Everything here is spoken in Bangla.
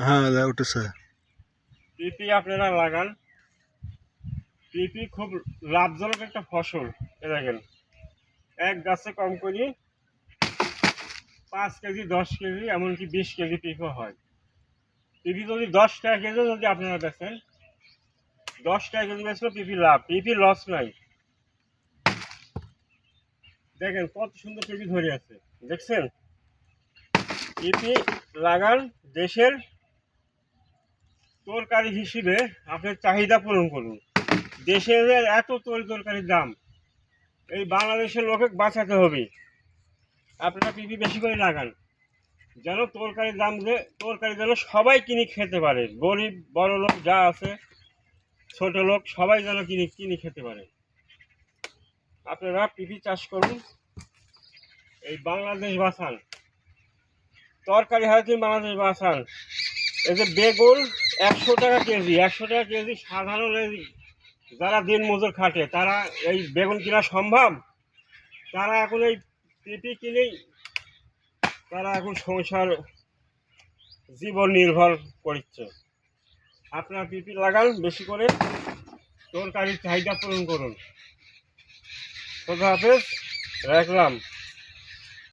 হ্যাঁ উঠেছে। পিপি আপনারা লাগান। পিপি খুব লাভজনক একটা ফসল। এ দেখেন, এক গাছে কম করে 5 কেজি, 10 কেজি, এমনকি 20 কেজি পিপি হয়। পিপি যদি 10 টাকা কেজি যদি আপনারা বেচেন, 10 টাকা কেজি বেচলেও পিপি লাভ, পিপি লস নাই। দেখেন কত সুন্দর পিপি ধরে আছে, দেখছেন? পিপি লাগান, দেশের তরকারি হিসেবে আপনার চাহিদা পূরণ করুন। দেশে যে এত তরকারির দাম, এই বাংলাদেশের লোকে বাঁচাতে হবে। আপনারা পিপি বেশি করে লাগান, যেন তরকারির দাম, যে তরকারি যেন সবাই কিনে খেতে পারে, গরিব বড় লোক যা আছে, ছোট লোক সবাই যেন কিনে খেতে পারে। আপনারা পিপি চাষ করুন, এই বাংলাদেশ বাঁচান। তরকারি হয় কি বাংলাদেশ বাঁচান। এই যে বেগুন 100 টাকা কেজি, 100 টাকা কেজি, সাধারণ যারা দিন মজুর খাটে তারা এই বেগুন কিনা সম্ভব? তারা এখন এই পিপি কিনেই তারা এখন সংসার জীবন নির্ভর করছে। আপনারা পিপি লাগান বেশি করে, তরকারির চাহিদা পূরণ করুন। খোদা হাফেজ, রাখলাম।